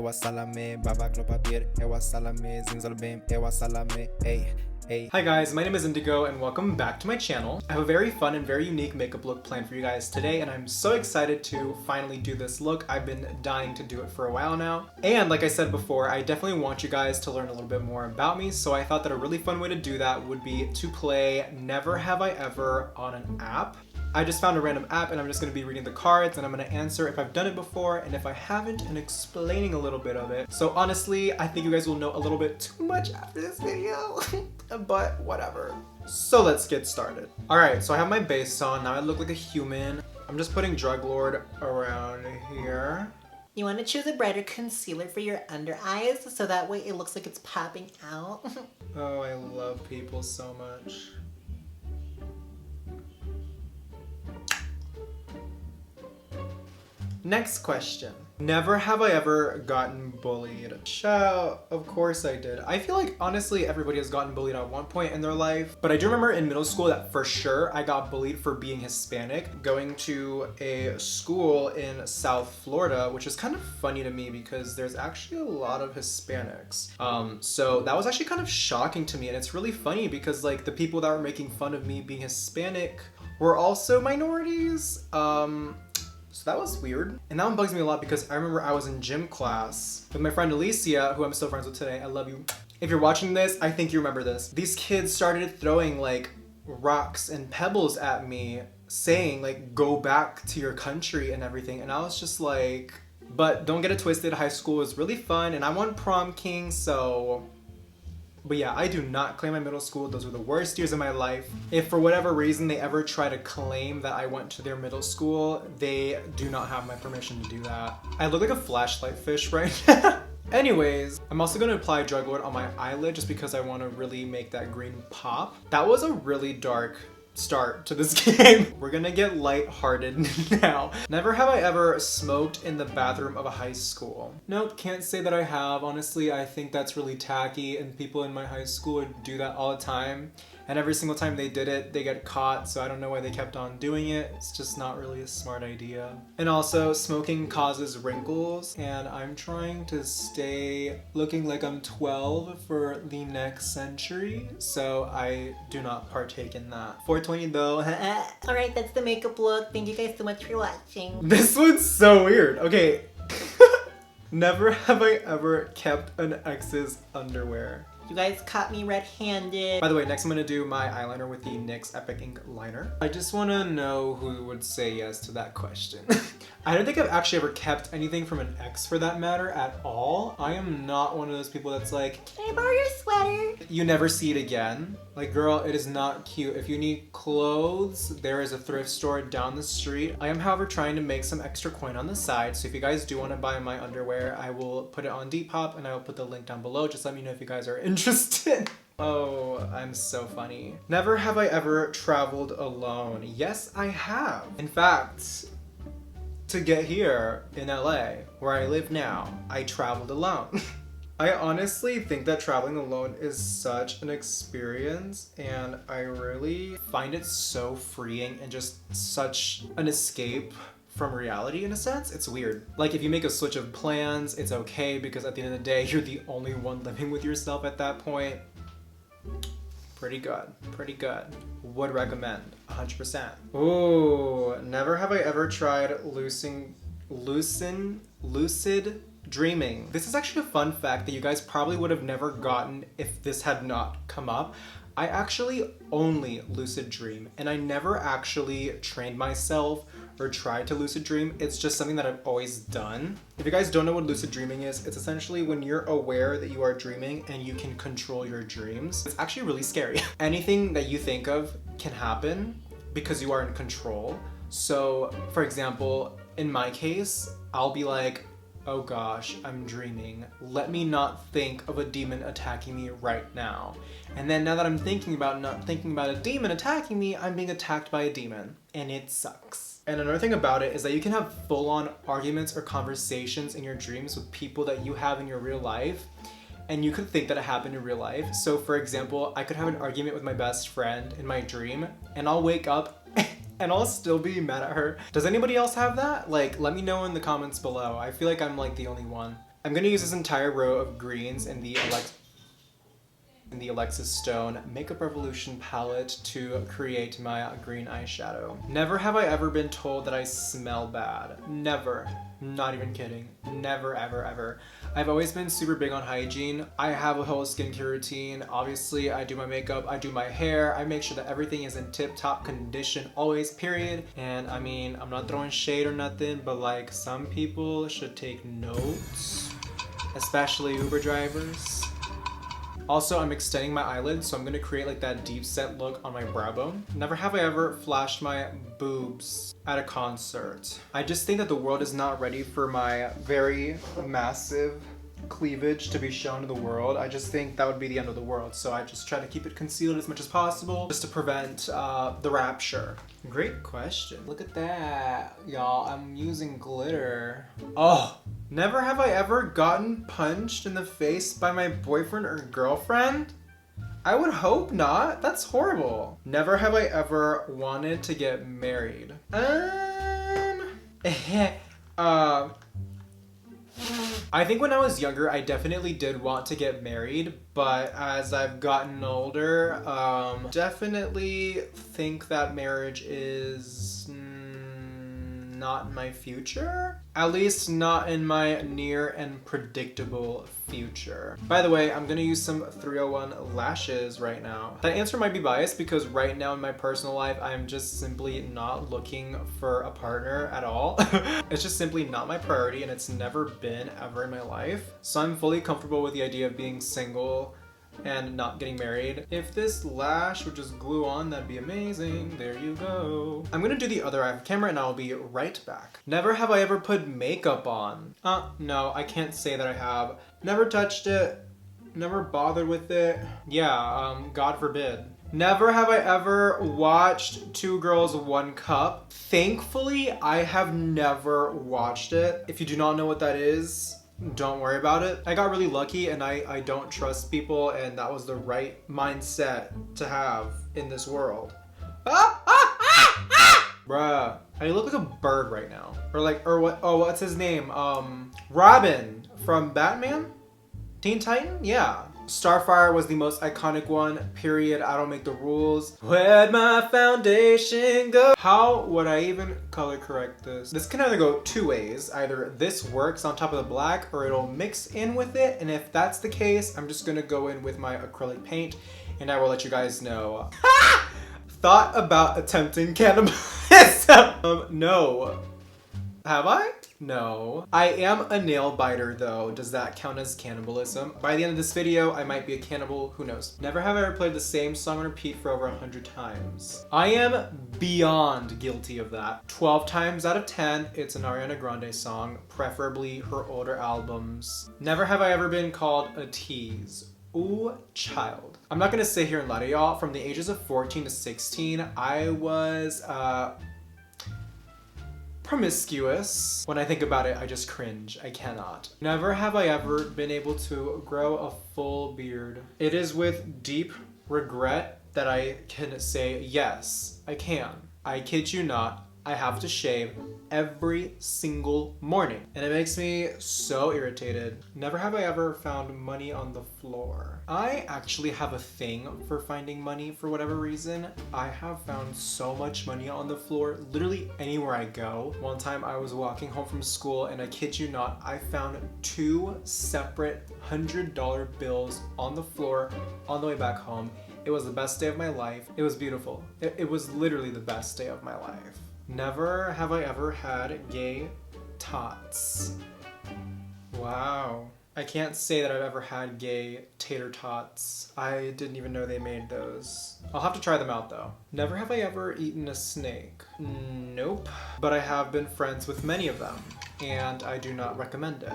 ewa salame, babak no papir, ewa salame, zinzalbim, ewa salame, hey. Hey. Hi guys, my name is Indigo and welcome back to my channel. I have a very fun and very unique makeup look planned for you guys today, and I'm so excited to finally do this look. I've been dying to do it for a while now. And like I said before, I definitely want you guys to learn a little bit more about me, so I thought that a really fun way to do that would be to play Never Have I Ever on an app. I just found a random app and I'm just going to be reading the cards and I'm going to answer if I've done it before and if I haven't, and explaining a little bit of it. So honestly, I think you guys will know a little bit too much after this video, but whatever. So let's get started. Alright, so I have my base on. Now I look like a human. I'm just putting Drug Lord around here. You want to choose a brighter concealer for your under eyes so that way it looks like it's popping out. Oh, I love people so much. Next question. Never have I ever gotten bullied. Child, of course I did. I feel like honestly everybody has gotten bullied at one point in their life, but I do remember in middle school that for sure I got bullied for being Hispanic, going to a school in South Florida, which is kind of funny to me because there's actually a lot of Hispanics. So that was actually kind of shocking to me, and it's really funny because like the people that were making fun of me being Hispanic were also minorities. So that was weird. And that one bugs me a lot because I remember I was in gym class with my friend Alicia, who I'm still friends with today. I love you. If you're watching this, I think you remember this. These kids started throwing like rocks and pebbles at me, saying like, go back to your country and everything. And I was just like, but don't get it twisted. High school was really fun and I won prom king, so... But yeah, I do not claim my middle school. Those were the worst years of my life. If for whatever reason they ever try to claim that I went to their middle school, they do not have my permission to do that. I look like a flashlight fish right now. Anyways, I'm also going to apply Drug Lord on my eyelid just because I want to really make that green pop. That was a really dark start to this game. We're gonna get lighthearted now. Never have I ever smoked in the bathroom of a high school. Nope, can't say that I have. Honestly, I think that's really tacky and people in my high school would do that all the time. And every single time they did it, they get caught, so I don't know why they kept on doing it. It's just not really a smart idea. And also, smoking causes wrinkles, and I'm trying to stay looking like I'm 12 for the next century, so I do not partake in that. 420 though. Alright, that's the makeup look. Thank you guys so much for watching. This one's so weird. Okay. Never have I ever kept an ex's underwear. You guys caught me red-handed. By the way, next I'm gonna do my eyeliner with the NYX Epic Ink liner. I just wanna know who would say yes to that question. I don't think I've actually ever kept anything from an ex for that matter at all. I am not one of those people that's like, can I borrow your sweater? You never see it again. Like, girl, it is not cute. If you need clothes, there is a thrift store down the street. I am, however, trying to make some extra coin on the side. So if you guys do want to buy my underwear, I will put it on Depop and I will put the link down below. Just let me know if you guys are interested. Oh, I'm so funny. Never have I ever traveled alone. Yes, I have. In fact, to get here in LA, where I live now, I traveled alone. I honestly think that traveling alone is such an experience, and I really find it so freeing and just such an escape from reality in a sense. It's weird. Like if you make a switch of plans, it's okay because at the end of the day, you're the only one living with yourself at that point. Pretty good, pretty good. Would recommend, 100%. Ooh, never have I ever tried lucid dreaming. This is actually a fun fact that you guys probably would have never gotten if this had not come up. I actually only lucid dream, and I never actually trained myself or tried to lucid dream. It's just something that I've always done. If you guys don't know what lucid dreaming is, it's essentially when you're aware that you are dreaming and you can control your dreams. It's actually really scary. Anything that you think of can happen because you are in control. So, for example, in my case, I'll be like, oh gosh, I'm dreaming. Let me not think of a demon attacking me right now. And then now that I'm not thinking about a demon attacking me, I'm being attacked by a demon. And it sucks. And another thing about it is that you can have full-on arguments or conversations in your dreams with people that you have in your real life. And you could think that it happened in real life. So for example, I could have an argument with my best friend in my dream, and I'll wake up and I'll still be mad at her. Does anybody else have that? Like, let me know in the comments below. I feel like I'm like the only one. I'm gonna use this entire row of greens in the Alexis Stone Makeup Revolution palette to create my green eyeshadow. Never have I ever been told that I smell bad. Never. Not even kidding. Never, ever, ever. I've always been super big on hygiene. I have a whole skincare routine. Obviously, I do my makeup, I do my hair, I make sure that everything is in tip-top condition always, period. And I mean, I'm not throwing shade or nothing, but like some people should take notes, especially Uber drivers. Also, I'm extending my eyelids, so I'm gonna create like that deep set look on my brow bone. Never have I ever flashed my boobs at a concert. I just think that the world is not ready for my very massive cleavage to be shown to the world. I just think that would be the end of the world, so I just try to keep it concealed as much as possible just to prevent the rapture. Great question. Look at that, y'all. I'm using glitter. Oh, never have I ever gotten punched in the face by my boyfriend or girlfriend. I would hope not. That's horrible. Never have I ever wanted to get married. I think when I was younger, I definitely did want to get married, but as I've gotten older, definitely think that marriage is not in my future. At least not in my near and predictable future. By the way, I'm gonna use some 301 lashes right now. That answer might be biased because right now in my personal life, I'm just simply not looking for a partner at all. It's just simply not my priority and it's never been ever in my life. So I'm fully comfortable with the idea of being single and not getting married. If this lash would just glue on, that'd be amazing. There you go. I'm gonna do the other eye of camera and I'll be right back. Never have I ever put makeup on. No, I can't say that I have. Never touched it, never bothered with it. Yeah, God forbid. Never have I ever watched Two Girls, One Cup. Thankfully, I have never watched it. If you do not know what that is, don't worry about it. I got really lucky and I don't trust people and that was the right mindset to have in this world. Bruh, I look like a bird right now. What's his name? Robin from Batman? Teen Titan? Yeah. Starfire was the most iconic one, period. I don't make the rules. Where'd my foundation go? How would I even color correct this? This can either go two ways. Either this works on top of the black or it'll mix in with it. And if that's the case, I'm just gonna go in with my acrylic paint and I will let you guys know. Thought about attempting cannibalism. No. Have I? No. I am a nail biter though. Does that count as cannibalism? By the end of this video, I might be a cannibal. Who knows? Never have I ever played the same song on repeat for over 100 times. I am beyond guilty of that. 12 times out of 10, it's an Ariana Grande song, preferably her older albums. Never have I ever been called a tease. Ooh, child. I'm not gonna sit here and lie to y'all. From the ages of 14 to 16, I was, promiscuous. When I think about it, I just cringe. I cannot. Never have I ever been able to grow a full beard. It is with deep regret that I can say, yes, I can. I kid you not, I have to shave every single morning. And it makes me so irritated. Never have I ever found money on the floor. I actually have a thing for finding money for whatever reason. I have found so much money on the floor, literally anywhere I go. One time I was walking home from school and I kid you not, I found 2 separate $100 bills on the floor on the way back home. It was the best day of my life. It was beautiful. It was literally the best day of my life. Never have I ever had gay tots. Wow. I can't say that I've ever had gay tater tots. I didn't even know they made those. I'll have to try them out though. Never have I ever eaten a snake. Nope. But I have been friends with many of them, and I do not recommend it.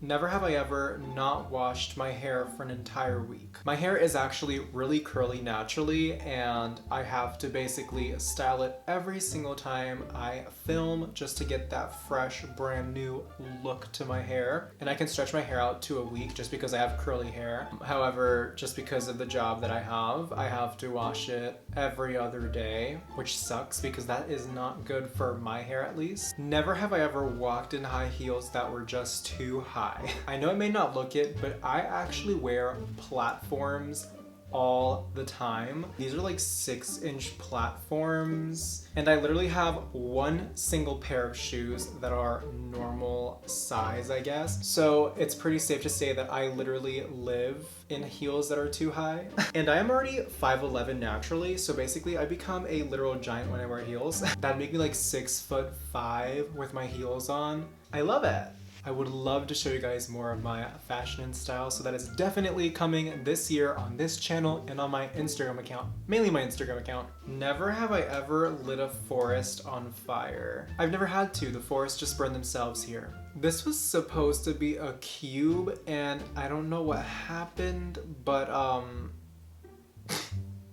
Never have I ever not washed my hair for an entire week. My hair is actually really curly naturally, and I have to basically style it every single time I film just to get that fresh, brand new look to my hair. And I can stretch my hair out to a week just because I have curly hair. However, just because of the job that I have to wash it every other day, which sucks because that is not good for my hair at least. Never have I ever walked in high heels that were just too high. I know it may not look it, but I actually wear platforms all the time. These are like 6-inch platforms, and I literally have one single pair of shoes that are normal size, I guess. So it's pretty safe to say that I literally live in heels that are too high. And I am already 5'11" naturally, so basically I become a literal giant when I wear heels. That'd make me like 6'5" with my heels on. I love it. I would love to show you guys more of my fashion and style, so that is definitely coming this year on this channel and on my Instagram account, mainly my Instagram account. Never have I ever lit a forest on fire. I've never had to, the forests just burn themselves here. This was supposed to be a cube and I don't know what happened, but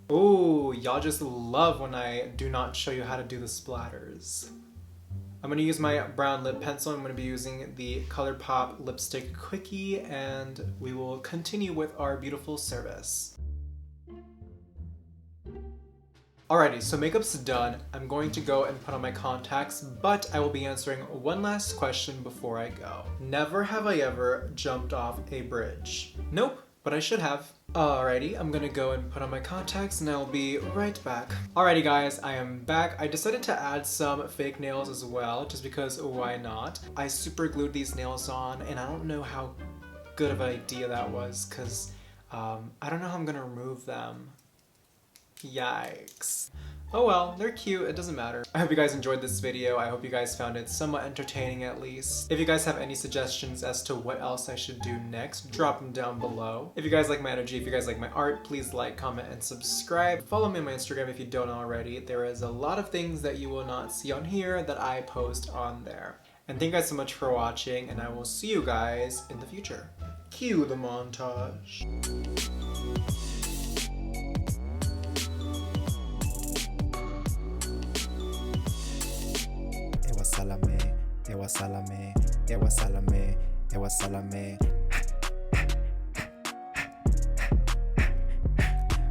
oh, y'all just love when I do not show you how to do the splatters. I'm going to use my brown lip pencil. I'm going to be using the ColourPop Lipstick Quickie, and we will continue with our beautiful service. Alrighty, so makeup's done. I'm going to go and put on my contacts, but I will be answering one last question before I go. Never have I ever jumped off a bridge. Nope, but I should have. Alrighty, I'm gonna go and put on my contacts and I'll be right back. Alrighty guys, I am back. I decided to add some fake nails as well, just because why not? I super glued these nails on and I don't know how good of an idea that was, because I don't know how I'm gonna remove them. Yikes. Oh well, they're cute, it doesn't matter. I hope you guys enjoyed this video. I hope you guys found it somewhat entertaining at least. If you guys have any suggestions as to what else I should do next, drop them down below. If you guys like my energy, if you guys like my art, please like, comment, and subscribe. Follow me on my Instagram if you don't already. There is a lot of things that you will not see on here that I post on there. And thank you guys so much for watching, and I will see you guys in the future. Cue the montage. Salame, it was salame, it was salame, it was salame.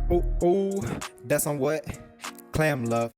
Ooh, ooh, that's on what? Clam love.